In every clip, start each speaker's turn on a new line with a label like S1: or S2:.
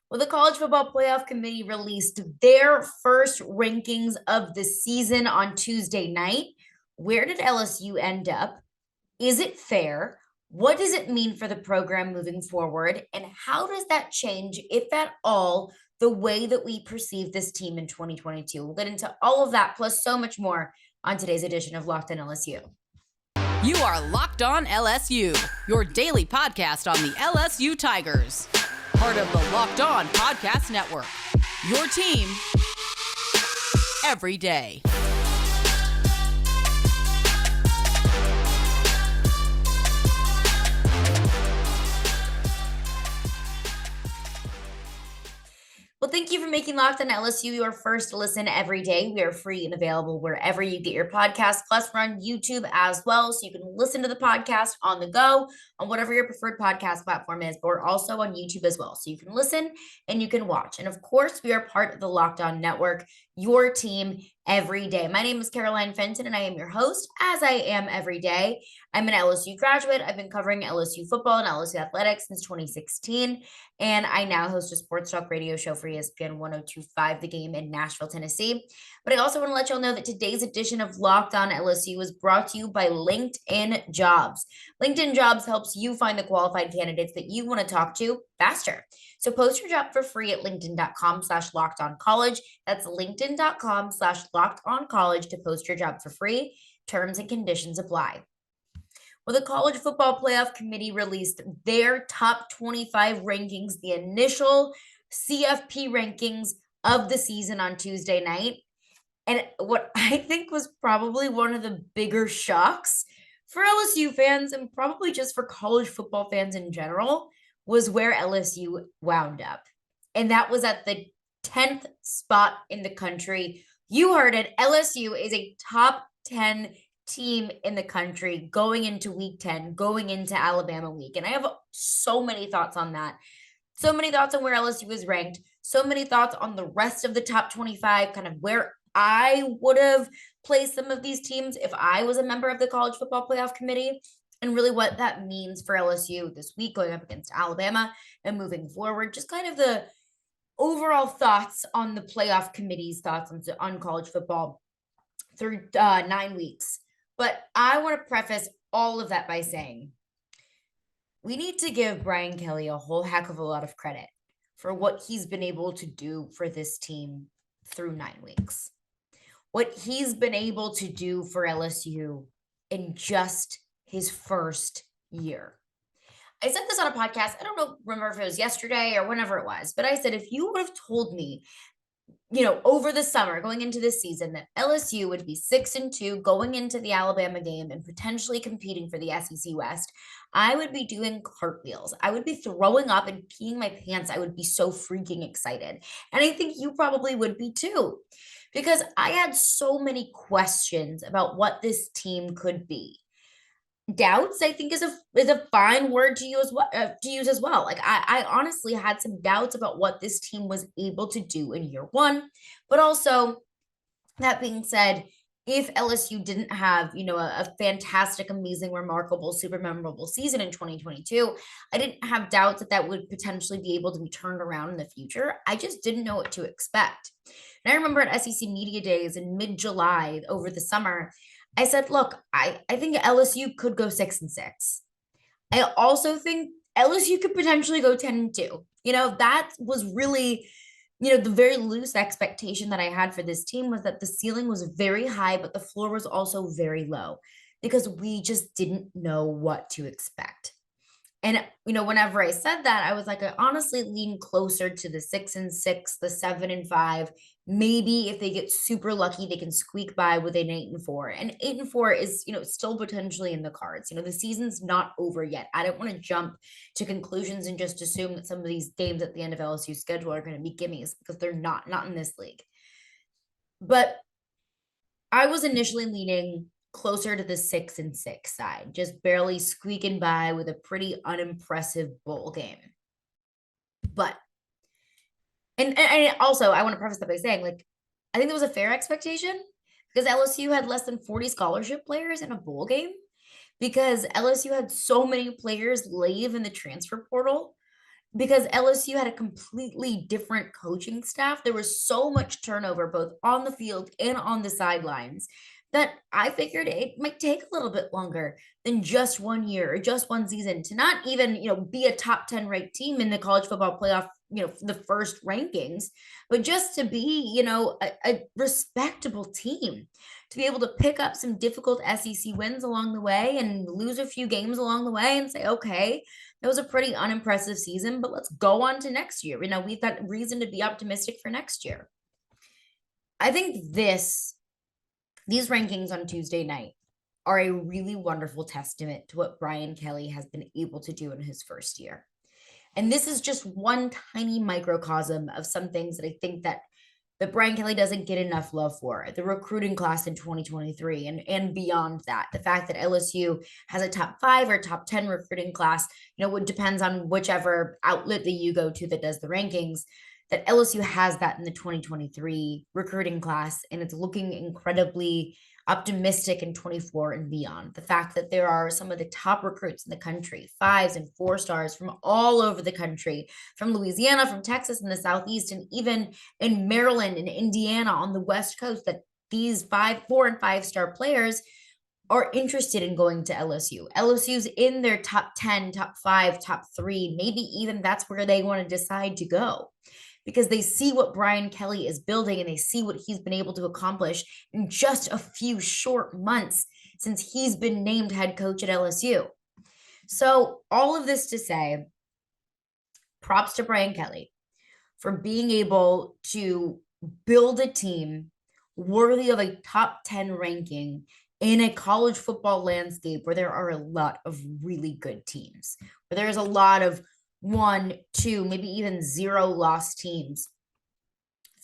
S1: Well, the College Football Playoff Committee released their first rankings of the season on Tuesday night. Where did LSU end up? Is it fair? What does it mean for the program moving forward? And how does that change, if at all, the way that we perceive this team in 2022? We'll get into all of that plus so much more on today's edition of Locked on LSU.
S2: You are Locked on LSU, your daily podcast on the LSU Tigers. Part of the Locked On Podcast Network. Your team every day.
S1: Well, thank you for making Locked on LSU your first listen every day. We are free and available wherever you get your podcast. Plus, we're on YouTube as well, so you can listen to the podcast on the go on whatever your preferred podcast platform is. But we're also on YouTube as well, so you can listen and you can watch. And of course, we are part of the Locked On Network, your team every day. My name is Caroline Fenton, and I am your host, as I am every day. I'm an LSU graduate. I've been covering LSU football and LSU athletics since 2016, and I now host a sports talk radio show for ESPN 102.5 The Game in Nashville, Tennessee. But I also want to let y'all know that today's edition of Locked On LSU is brought to you by LinkedIn Jobs. LinkedIn Jobs helps you find the qualified candidates that you want to talk to faster. So post your job for free at linkedin.com/lockedoncollege. That's linkedin.com/lockedoncollege to post your job for free. Terms and conditions apply. Well, the College Football Playoff Committee released their top 25 rankings, the initial CFP rankings of the season on Tuesday night. And what I think was probably one of the bigger shocks for LSU fans and probably just for college football fans in general was where LSU wound up. And that was at the 10th spot in the country. You heard it. LSU is a top 10 team in the country going into week 10, going into Alabama week. And I have so many thoughts on that. So many thoughts on where LSU is ranked. So many thoughts on the rest of the top 25, kind of where I would have placed some of these teams if I was a member of the College Football Playoff Committee, and really what that means for LSU this week going up against Alabama and moving forward. Just kind of the overall thoughts on the playoff committee's thoughts on college football through 9 weeks. But I want to preface all of that by saying we need to give Brian Kelly a whole heck of a lot of credit for what he's been able to do for this team through 9 weeks. What he's been able to do for LSU in just his first year. I said this on a podcast, I don't remember if it was yesterday or whenever it was, but I said, if you would have told me, over the summer going into this season that LSU would be 6-2 going into the Alabama game and potentially competing for the SEC West, I would be doing cartwheels. I would be throwing up and peeing my pants. I would be so freaking excited. And I think you probably would be too, because I had so many questions about what this team could be. Doubts, I think, is a fine word to use as well. Like I honestly had some doubts about what this team was able to do in year one, but also that being said, if LSU didn't have a fantastic, amazing, remarkable, super memorable season in 2022, I didn't have doubts that would potentially be able to be turned around in the future. I just didn't know what to expect. And I remember at SEC Media Days in mid-July over the summer, I said, look, I think LSU could go 6-6. I also think LSU could potentially go 10-2. That was really, the very loose expectation that I had for this team was that the ceiling was very high, but the floor was also very low because we just didn't know what to expect. And, whenever I said that, I was like, I honestly lean closer to the 6-6, the 7-5. Maybe if they get super lucky, they can squeak by with an 8-4. And 8-4 is, still potentially in the cards. The season's not over yet. I don't want to jump to conclusions and just assume that some of these games at the end of LSU's schedule are going to be gimmies, because they're not in this league. But I was initially leaning closer to the 6-6 side, just barely squeaking by with a pretty unimpressive bowl game. But, and also I want to preface that by saying, I think that was a fair expectation because LSU had less than 40 scholarship players in a bowl game, because LSU had so many players leave in the transfer portal because LSU had a completely different coaching staff. There was so much turnover both on the field and on the sidelines that I figured it might take a little bit longer than just 1 year or just one season to not even, be a top 10 ranked team in the college football playoff, the first rankings, but just to be, a respectable team, to be able to pick up some difficult SEC wins along the way and lose a few games along the way and say, okay, it was a pretty unimpressive season, but let's go on to next year. We've got reason to be optimistic for next year. I think these rankings on Tuesday night are a really wonderful testament to what Brian Kelly has been able to do in his first year. And this is just one tiny microcosm of some things that I think that Brian Kelly doesn't get enough love for. The recruiting class in 2023 and beyond that. The fact that LSU has a top 5 or top 10 recruiting class, it depends on whichever outlet that you go to that does the rankings, that LSU has that in the 2023 recruiting class, and it's looking incredibly optimistic in 24 and beyond. The fact that there are some of the top recruits in the country, 5s and 4-stars from all over the country, from Louisiana, from Texas in the Southeast, and even in Maryland and Indiana on the West Coast, that these 4 and 5-star players are interested in going to LSU. LSU's in their top 10, top 5, top 3, maybe even that's where they want to decide to go, because they see what Brian Kelly is building and they see what he's been able to accomplish in just a few short months since he's been named head coach at LSU. So all of this to say, props to Brian Kelly for being able to build a team worthy of a top 10 ranking in a college football landscape where there are a lot of really good teams, where there's a lot of 1, 2, maybe even 0 lost teams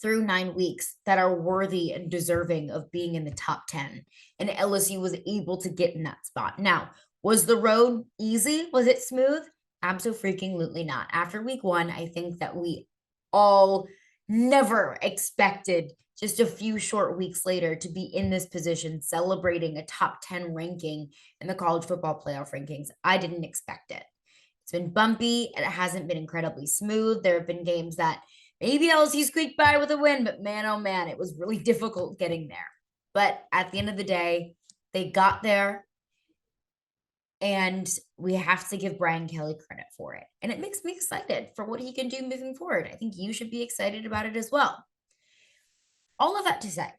S1: through 9 weeks that are worthy and deserving of being in the top 10. And LSU was able to get in that spot. Now, was the road easy? Was it smooth? Absolutely not. After week 1, I think that we all never expected just a few short weeks later to be in this position celebrating a top 10 ranking in the college football playoff rankings. I didn't expect it. It's been bumpy and it hasn't been incredibly smooth. There have been games that maybe LSU squeaked by with a win, but man, oh man, it was really difficult getting there. But at the end of the day, they got there, and we have to give Brian Kelly credit for it. And it makes me excited for what he can do moving forward. I think you should be excited about it as well. All of that to say,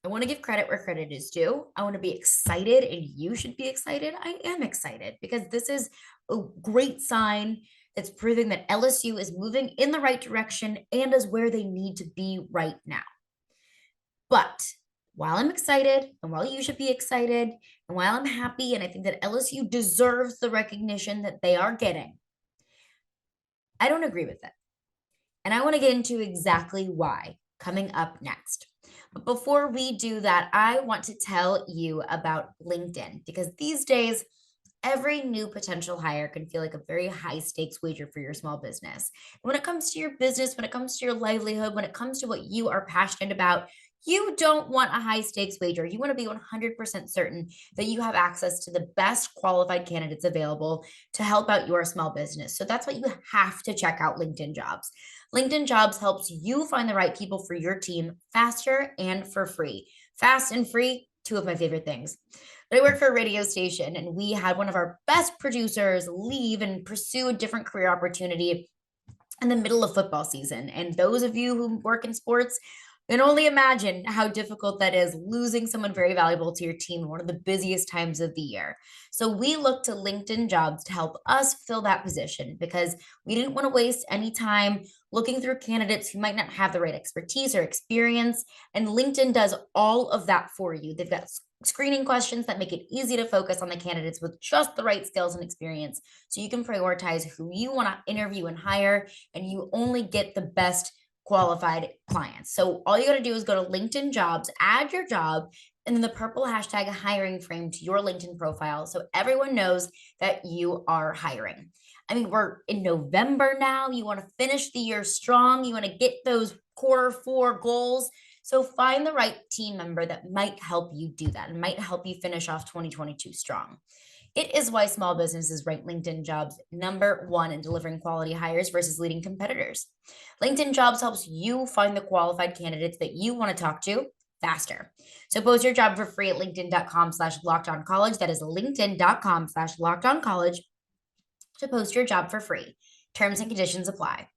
S1: I want to give credit where credit is due. I want to be excited, and you should be excited. I am excited because this is a great sign that's proving that LSU is moving in the right direction and is where they need to be right now. But while I'm excited, and while you should be excited, and while I'm happy, and I think that LSU deserves the recognition that they are getting, I don't agree with it. And I want to get into exactly why coming up next. But before we do that, I want to tell you about LinkedIn, because these days, every new potential hire can feel like a very high stakes wager for your small business. When it comes to your business, when it comes to your livelihood, when it comes to what you are passionate about, you don't want a high stakes wager. You want to be 100% certain that you have access to the best qualified candidates available to help out your small business. So that's why you have to check out LinkedIn Jobs. LinkedIn Jobs helps you find the right people for your team faster and for free. Fast and free, 2 of my favorite things. But I work for a radio station, and we had one of our best producers leave and pursue a different career opportunity in the middle of football season. And those of you who work in sports can only imagine how difficult that is, losing someone very valuable to your team in one of the busiest times of the year. So we look to LinkedIn Jobs to help us fill that position, because we didn't want to waste any time looking through candidates who might not have the right expertise or experience. And LinkedIn does all of that for you. They've got screening questions that make it easy to focus on the candidates with just the right skills and experience, so you can prioritize who you want to interview and hire, and you only get the best qualified clients. So all you got to do is go to LinkedIn Jobs, add your job, and then the purple hashtag hiring frame to your LinkedIn profile, so everyone knows that you are hiring. I mean, we're in November now. You want to finish the year strong. You want to get those Q4 goals. So find the right team member that might help you do that and might help you finish off 2022 strong. It is why small businesses rank LinkedIn Jobs #1 in delivering quality hires versus leading competitors. LinkedIn Jobs helps you find the qualified candidates that you want to talk to faster. So post your job for free at linkedin.com/lockedoncollege. That is linkedin.com/lockedoncollege to post your job for free. Terms and conditions apply.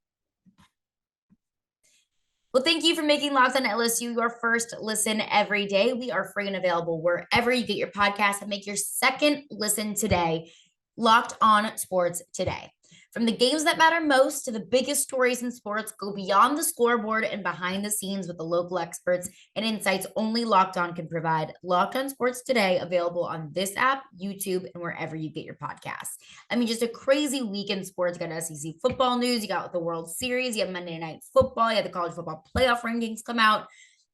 S1: Well, thank you for making Locked on LSU your first listen every day. We are free and available wherever you get your podcast, and make your second listen today Locked on Sports Today. From the games that matter most to the biggest stories in sports, go beyond the scoreboard and behind the scenes with the local experts and insights only Locked On can provide. Locked on Sports Today, available on this app, YouTube, and wherever you get your podcasts. I mean, just a crazy week in sports. You got SEC football news, you got the World Series, you have Monday Night Football, you have the college football playoff rankings come out,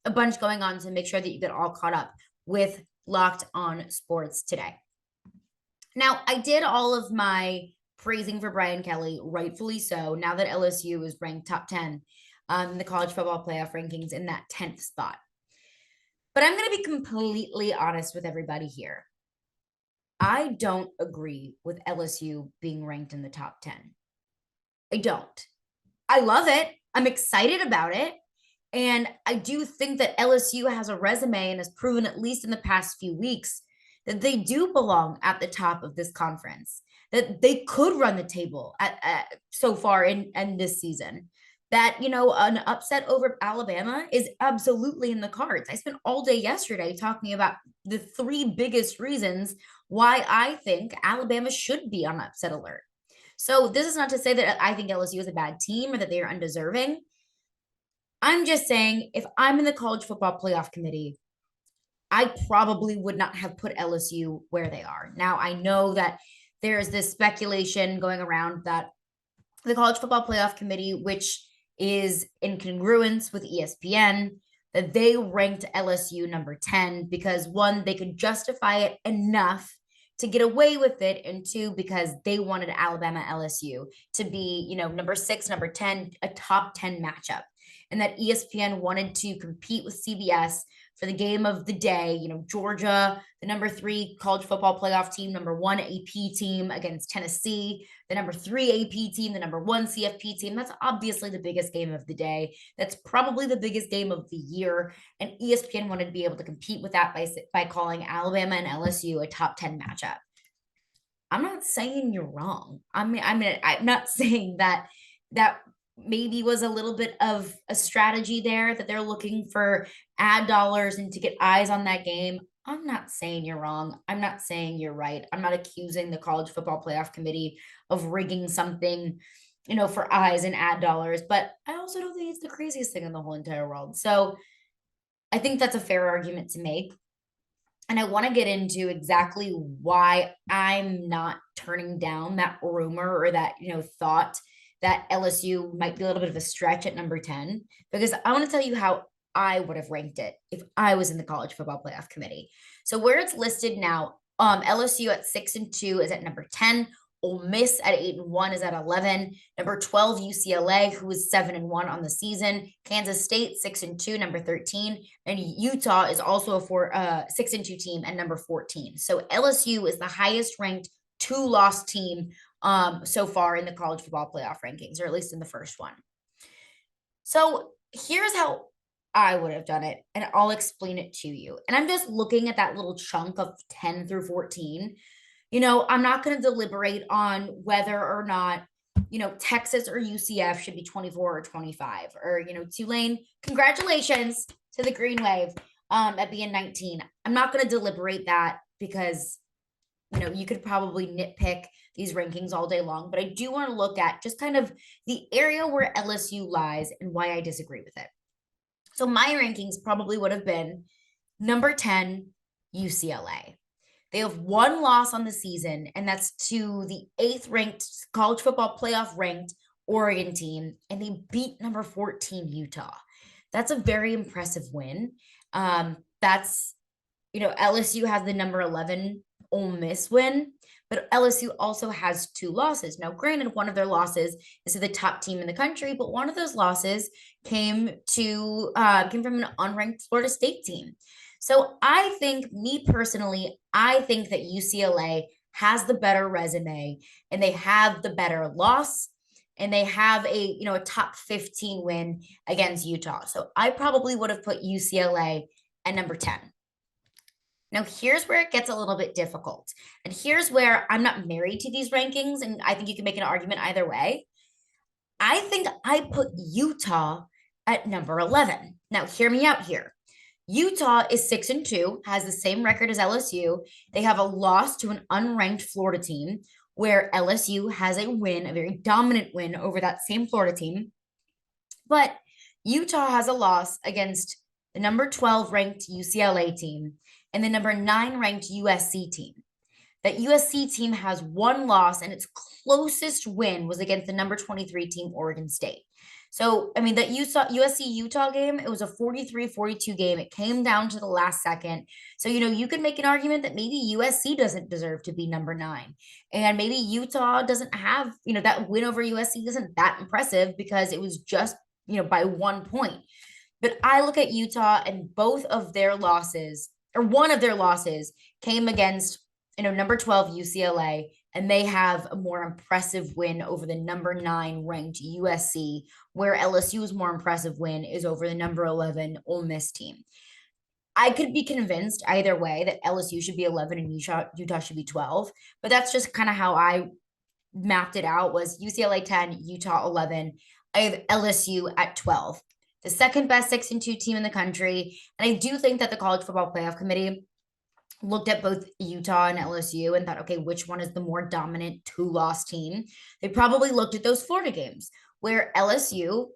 S1: a bunch going on. So make sure that you get all caught up with Locked On Sports Today. Now, I did all of my praising for Brian Kelly, rightfully so, now that LSU is ranked top 10 in the college football playoff rankings in that 10th spot. But I'm going to be completely honest with everybody here. I don't agree with LSU being ranked in the top 10. I don't. I love it. I'm excited about it. And I do think that LSU has a resume and has proven, at least in the past few weeks, that they do belong at the top of this conference, that they could run the table at so far in this season, that, you know, an upset over Alabama is absolutely in the cards. I spent all day yesterday talking about the 3 biggest reasons why I think Alabama should be on upset alert. So this is not to say that I think LSU is a bad team or that they are undeserving. I'm just saying, if I'm in the college football playoff committee, I probably would not have put LSU where they are. Now, I know that there's this speculation going around that the college football playoff committee, which is in congruence with ESPN, that they ranked LSU number 10 because, one, they could justify it enough to get away with it, and 2, because they wanted Alabama LSU to be, you know, number 6, number 10, a top 10 matchup. And that ESPN wanted to compete with CBS for the game of the day. You know, Georgia, the number 3 college football playoff team, number 1 AP team against Tennessee, the number 3 AP team, the number 1 CFP team. That's obviously the biggest game of the day. That's probably the biggest game of the year. And ESPN wanted to be able to compete with that by calling Alabama and LSU a top 10 matchup. I'm not saying you're wrong. I'm not saying that maybe was a little bit of a strategy there, that they're looking for ad dollars and to get eyes on that game. I'm not saying you're wrong. I'm not saying you're right. I'm not accusing the college football playoff committee of rigging something, you know, for eyes and ad dollars, but I also don't think it's the craziest thing in the whole entire world. So I think that's a fair argument to make. And I want to get into exactly why I'm not turning down that rumor or that, you know, thought that LSU might be a little bit of a stretch at number 10, because I want to tell you how I would have ranked it if I was in the college football playoff committee. So where it's listed now, LSU at 6-2 is at number 10. Ole Miss at 8-1 is at 11. Number 12, UCLA, who is 7-1 on the season. Kansas State, 6-2, number 13. And Utah is also a 6-2 team at number 14. So LSU is the highest ranked 2-loss team so far in the college football playoff rankings, or at least in the first one. So here's how I would have done it, and I'll explain it to you. And I'm just looking at that little chunk of 10 through 14. You know, I'm not going to deliberate on whether or not, you know, Texas or UCF should be 24 or 25, or, you know, Tulane, congratulations to the Green Wave at being 19. I'm not going to deliberate that because, you know, you could probably nitpick these rankings all day long, but I do want to look at just kind of the area where LSU lies and why I disagree with it. So my rankings probably would have been number 10, UCLA. They have 1 loss on the season, and that's to the 8th ranked college football playoff ranked Oregon team, and they beat number 14, Utah. That's a very impressive win. That's, you know, LSU has the number 11 Ole Miss win, but LSU also has 2 losses. Now, granted, one of their losses is to the top team in the country, but one of those losses came from an unranked Florida State team. So I think, me personally, I think that UCLA has the better resume, and they have the better loss, and they have a top 15 win against Utah. So I probably would have put UCLA at number 10. Now, here's where it gets a little bit difficult. And here's where I'm not married to these rankings, and I think you can make an argument either way. I think I put Utah at number 11. Now, hear me out here. Utah is 6-2, has the same record as LSU. They have a loss to an unranked Florida team, where LSU has a win, a very dominant win over that same Florida team. But Utah has a loss against the number 12 ranked UCLA team and the number 9 ranked USC team. That USC team has one loss, and its closest win was against the number 23 team, Oregon State. So, I mean, that USC-Utah game, it was a 43-42 game. It came down to the last second. So, you could make an argument that maybe USC doesn't deserve to be number 9. And maybe Utah doesn't have, that win over USC isn't that impressive because it was just, by 1 point. But I look at Utah, and both of their losses, or one of their losses, came against number 12 UCLA, and they have a more impressive win over the number 9 ranked USC, where LSU's more impressive win is over the number 11 Ole Miss team. I could be convinced either way that LSU should be 11 and Utah should be 12, but that's just kind of how I mapped it out. Was UCLA 10, Utah 11. I have LSU at 12, the second best 6-2 team in the country. And I do think that the College Football Playoff Committee looked at both Utah and LSU and thought, okay, which one is the more dominant 2-loss team? They probably looked at those Florida games where LSU,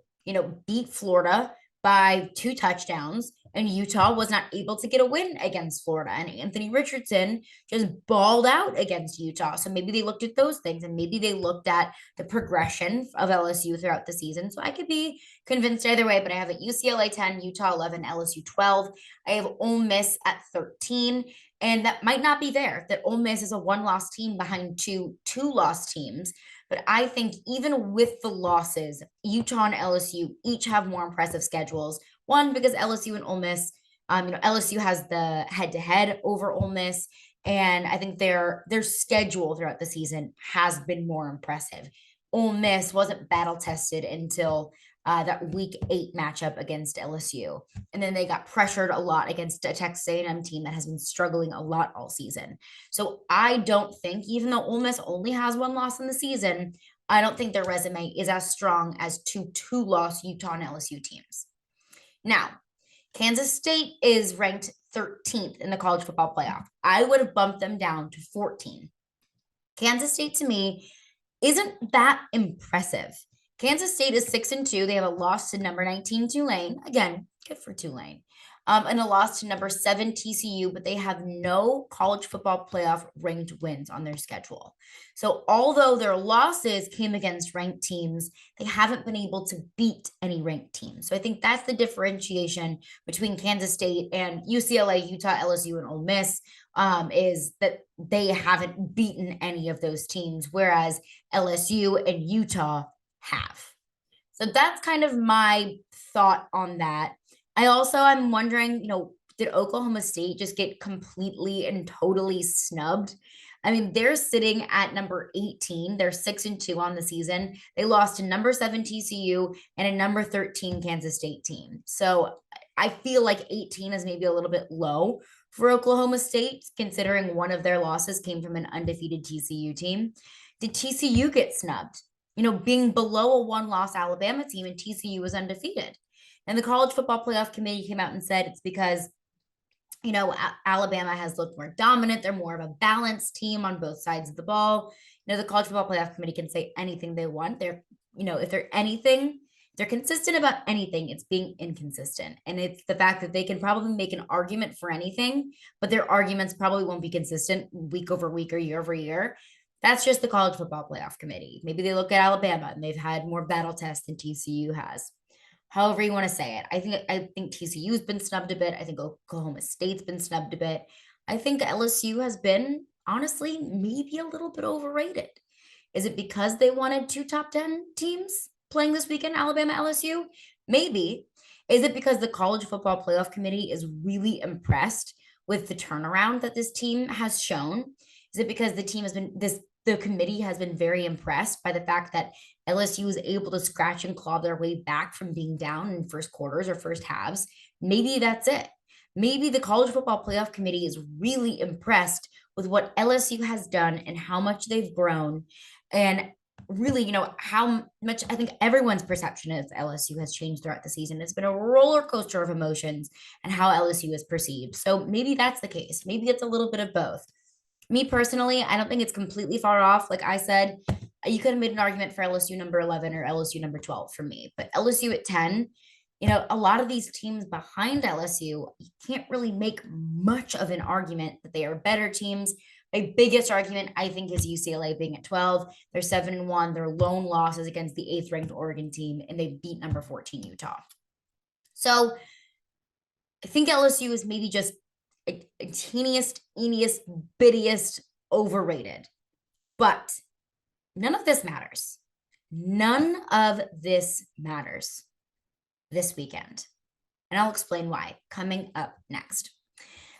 S1: beat Florida by 2 touchdowns, and Utah was not able to get a win against Florida. And Anthony Richardson just balled out against Utah. So maybe they looked at those things, and maybe they looked at the progression of LSU throughout the season. So I could be convinced either way, but I have a UCLA 10, Utah 11, LSU 12. I have Ole Miss at 13. And that might not be there, that Ole Miss is a 1-loss team behind 2-loss teams. But I think even with the losses, Utah and LSU each have more impressive schedules. One, because LSU and Ole Miss, LSU has the head-to-head over Ole Miss, and I think their schedule throughout the season has been more impressive. Ole Miss wasn't battle-tested until that Week 8 matchup against LSU. And then they got pressured a lot against a Texas A&M team that has been struggling a lot all season. So I don't think, even though Ole Miss only has 1 loss in the season, I don't think their resume is as strong as 2-loss Utah and LSU teams. Now, Kansas State is ranked 13th in the college football playoff. I would have bumped them down to 14. Kansas State, to me, isn't that impressive. Kansas State is 6-2. They have a loss to number 19 Tulane. Again, good for Tulane. And a loss to number 7 TCU, but they have no college football playoff ranked wins on their schedule. So although their losses came against ranked teams, they haven't been able to beat any ranked teams. So I think that's the differentiation between Kansas State and UCLA, Utah, LSU, and Ole Miss, is that they haven't beaten any of those teams, whereas LSU and Utah have. So that's kind of my thought on that. I'm wondering, did Oklahoma State just get completely and totally snubbed? I mean, they're sitting at number 18. They're 6-2 on the season. They lost to number 7 TCU and a number 13 Kansas State team. So I feel like 18 is maybe a little bit low for Oklahoma State, considering one of their losses came from an undefeated TCU team. Did TCU get snubbed? Being below a 1-loss Alabama team, and TCU was undefeated. And the College Football Playoff Committee came out and said it's because, Alabama has looked more dominant. They're more of a balanced team on both sides of the ball. The College Football Playoff Committee can say anything they want. If they're consistent about anything, it's being inconsistent. And it's the fact that they can probably make an argument for anything, but their arguments probably won't be consistent week over week or year over year. That's just the College Football Playoff Committee. Maybe they look at Alabama and they've had more battle tests than TCU has. However you want to say it. I think TCU's been snubbed a bit. I think Oklahoma State's been snubbed a bit. I think LSU has been, honestly, maybe a little bit overrated. Is it because they wanted 2 top 10 teams playing this weekend, Alabama, LSU? Maybe. Is it because the College Football Playoff Committee is really impressed with the turnaround that this team has shown? Is it because the committee has been very impressed by the fact that LSU was able to scratch and claw their way back from being down in first quarters or first halves? Maybe that's it. Maybe the college football playoff committee is really impressed with what LSU has done and how much they've grown. And really, how much I think everyone's perception of LSU has changed throughout the season. It's been a roller coaster of emotions and how LSU is perceived. So maybe that's the case. Maybe it's a little bit of both. Me personally, I don't think it's completely far off. Like I said, you could have made an argument for LSU number 11 or LSU number 12 for me, but LSU at 10, a lot of these teams behind LSU, you can't really make much of an argument that they are better teams. My biggest argument, I think, is UCLA being at 12. They're 7-1. Their lone losses against the 8th ranked Oregon team, and they beat number 14 Utah. So I think LSU is maybe just a teeniest, eeniest, bittiest overrated. But none of this matters. None of this matters this weekend. And I'll explain why coming up next.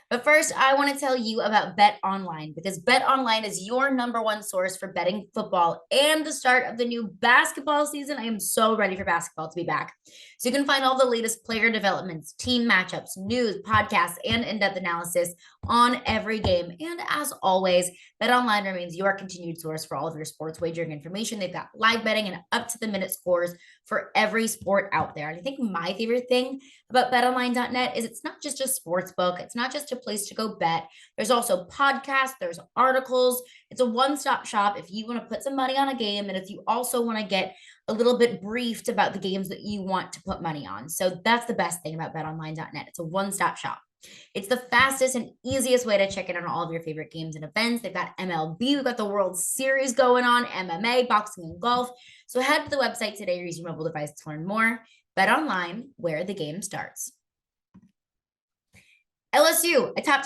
S1: But first, I want to tell you about Bet Online because Bet Online is your number one source for betting football and the start of the new basketball season. I am so ready for basketball to be back. So you can find all the latest player developments, team matchups, news, podcasts, and in-depth analysis on every game. And as always, Bet Online remains your continued source for all of your sports wagering information. They've got live betting and up-to-the-minute scores for every sport out there. And I think my favorite thing about betonline.net is it's not just a sports book. It's not just a place to go bet. There's also podcasts, there's articles. It's a one-stop shop if you want to put some money on a game and if you also want to get a little bit briefed about the games that you want to put money on. So that's the best thing about betonline.net. It's a one-stop shop. It's the fastest and easiest way to check in on all of your favorite games and events. They've got MLB, we've got the World Series going on, MMA, boxing, and golf. So head to the website today or use your mobile device to learn more. Bet online, where the game starts. LSU, a top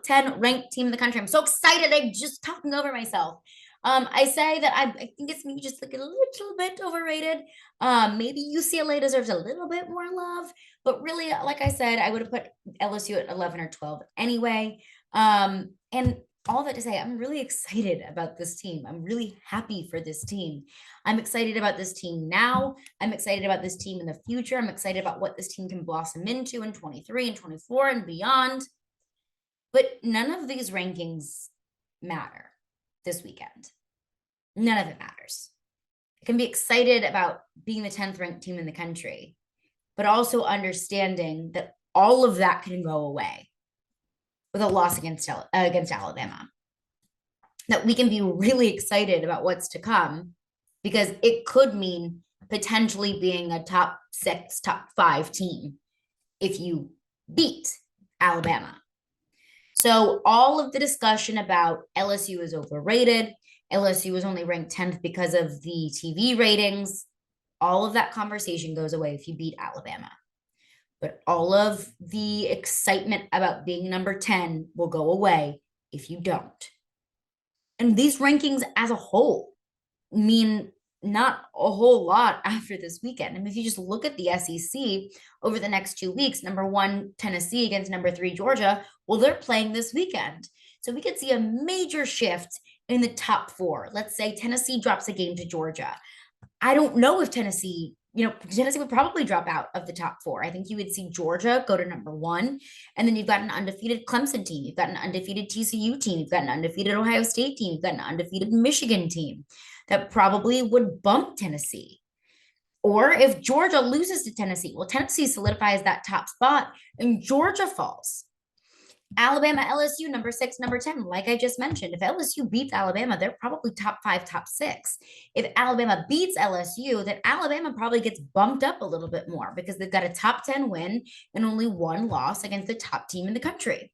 S1: 10 ranked team in the country. I'm so excited. I'm just talking over myself. I say that I think it's maybe just like a little bit overrated. Maybe UCLA deserves a little bit more love, but really, like I said, I would have put LSU at 11 or 12 anyway. And all that to say, I'm really excited about this team. I'm really happy for this team. I'm excited about this team now. I'm excited about this team in the future. I'm excited about what this team can blossom into in 23 and 24 and beyond. But none of these rankings matter this weekend. None of it matters. I can be excited about being the 10th ranked team in the country, but also understanding that all of that can go away with a loss against Alabama. That we can be really excited about what's to come because it could mean potentially being a top 6, top 5 team if you beat Alabama. So all of the discussion about LSU is overrated, LSU was only ranked 10th because of the TV ratings, all of that conversation goes away if you beat Alabama. But all of the excitement about being number 10 will go away if you don't. And these rankings as a whole mean not a whole lot after this weekend. I mean, if you just look at the SEC over the next 2 weeks, number 1, Tennessee against number 3, Georgia, well, they're playing this weekend. So we could see a major shift in the top 4. Let's say Tennessee drops a game to Georgia. I don't know if Tennessee would probably drop out of the top 4. I think you would see Georgia go to number 1. And then you've got an undefeated Clemson team. You've got an undefeated TCU team. You've got an undefeated Ohio State team. You've got an undefeated Michigan team that probably would bump Tennessee. Or if Georgia loses to Tennessee, well, Tennessee solidifies that top spot and Georgia falls. Alabama, LSU, number 6, number 10, like I just mentioned. If LSU beats Alabama, they're probably top 5, top 6. If Alabama beats LSU, then Alabama probably gets bumped up a little bit more because they've got a top 10 win and only 1 loss against the top team in the country.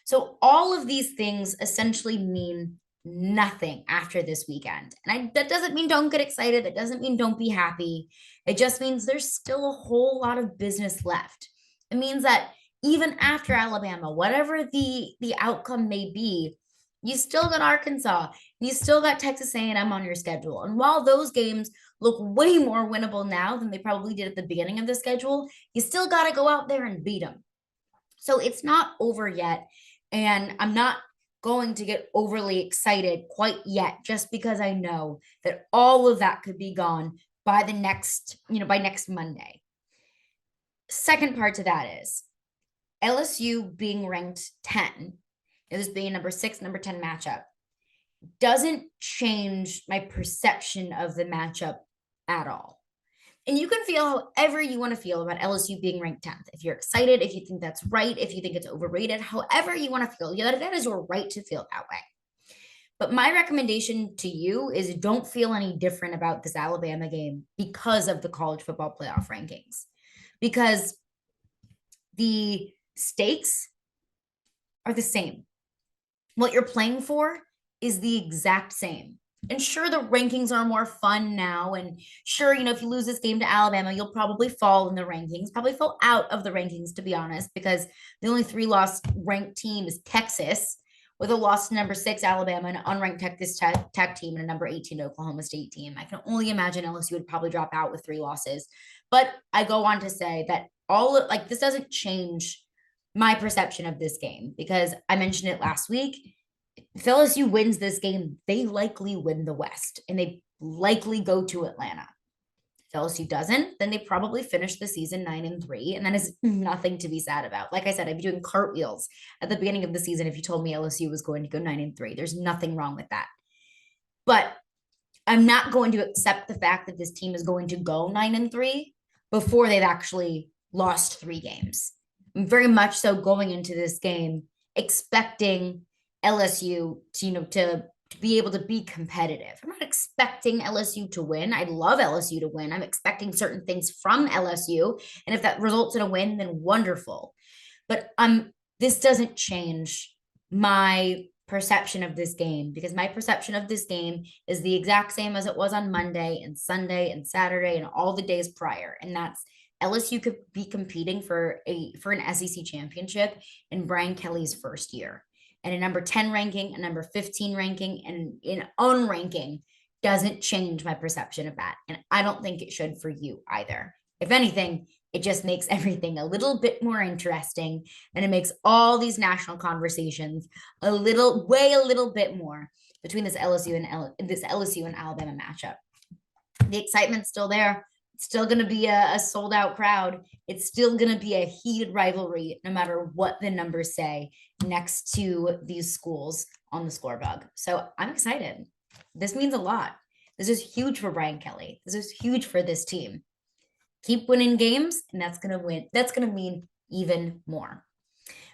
S1: So all of these things essentially mean nothing after this weekend. And that doesn't mean don't get excited. That doesn't mean don't be happy. It just means there's still a whole lot of business left. It means that even after Alabama, whatever the outcome may be, you still got Arkansas, you still got Texas A&M on your schedule. And while those games look way more winnable now than they probably did at the beginning of the schedule, you still got to go out there and beat them. So it's not over yet. And I'm not going to get overly excited quite yet, just because I know that all of that could be gone by by next Monday. Second part to that is LSU being ranked 10, this being a number 6, number 10 matchup, doesn't change my perception of the matchup at all. And you can feel however you want to feel about LSU being ranked 10th. If you're excited, if you think that's right, if you think it's overrated, however you want to feel, that is your right to feel that way. But my recommendation to you is don't feel any different about this Alabama game because of the college football playoff rankings. Because the stakes are the same. What you're playing for is the exact same. And sure, the rankings are more fun now. And sure, if you lose this game to Alabama, you'll probably fall in the rankings, probably fall out of the rankings, to be honest, because the only 3-loss ranked team is Texas, with a loss to number 6 Alabama, an unranked Texas Tech team, and a number 18 Oklahoma State team. I can only imagine LSU would probably drop out with 3 losses. But I go on to say that this doesn't change my perception of this game, because I mentioned it last week. If LSU wins this game, they likely win the West, and they likely go to Atlanta. If LSU doesn't, then they probably finish the season 9-3, and that is nothing to be sad about. Like I said, I'd be doing cartwheels at the beginning of the season if you told me LSU was going to go 9-3. There's nothing wrong with that. But I'm not going to accept the fact that this team is going to go 9-3 before they've actually lost 3 games. I'm very much so going into this game expecting LSU to be able to be competitive. I'm not expecting LSU to win. I'd love LSU to win. I'm expecting certain things from LSU. And if that results in a win, then wonderful. But this doesn't change my perception of this game, because my perception of this game is the exact same as it was on Monday and Sunday and Saturday and all the days prior. And that's LSU could be competing for an SEC championship in Brian Kelly's first year. And a number 10 ranking, a number 15 ranking, and an unranking doesn't change my perception of that. And I don't think it should for you either. If anything, it just makes everything a little bit more interesting, and it makes all these national conversations a little bit more between this LSU and Alabama matchup. The excitement's still there. It's still going to be a sold out crowd. It's still going to be a heated rivalry, no matter what the numbers say next to these schools on the scorebug. So I'm excited. This means a lot. This is huge for Brian Kelly. This is huge for this team. Keep winning games, and that's going to mean even more.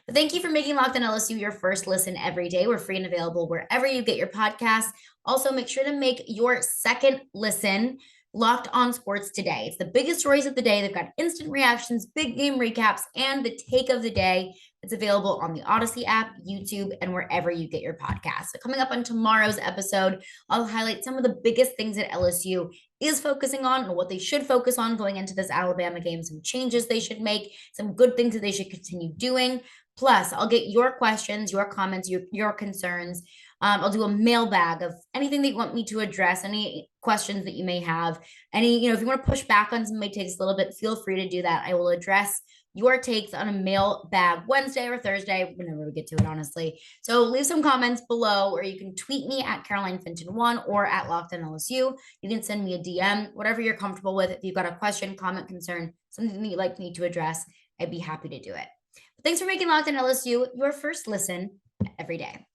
S1: But thank you for making Locked On LSU your first listen every day. We're free and available wherever you get your podcasts. Also, make sure to make your second listen Locked On Sports Today. It's the biggest stories of the day. They've got instant reactions, big game recaps, and the take of the day. It's available on the Odyssey app, YouTube, and wherever you get your podcasts. So coming up on tomorrow's episode, I'll highlight some of the biggest things that LSU is focusing on and what they should focus on going into this Alabama game, some changes they should make, some good things that they should continue doing. Plus, I'll get your questions, your comments, your concerns. I'll do a mailbag of anything that you want me to address, any questions that you may have, if you want to push back on some of my takes a little bit, feel free to do that. I will address your takes on a mailbag Wednesday or Thursday, whenever we get to it, honestly. So leave some comments below, or you can tweet me at CarolineFenton1 or at Locked On LSU. You can send me a DM, whatever you're comfortable with. If you've got a question, comment, concern, something that you'd like me to address, I'd be happy to do it. But thanks for making Locked On LSU your first listen every day.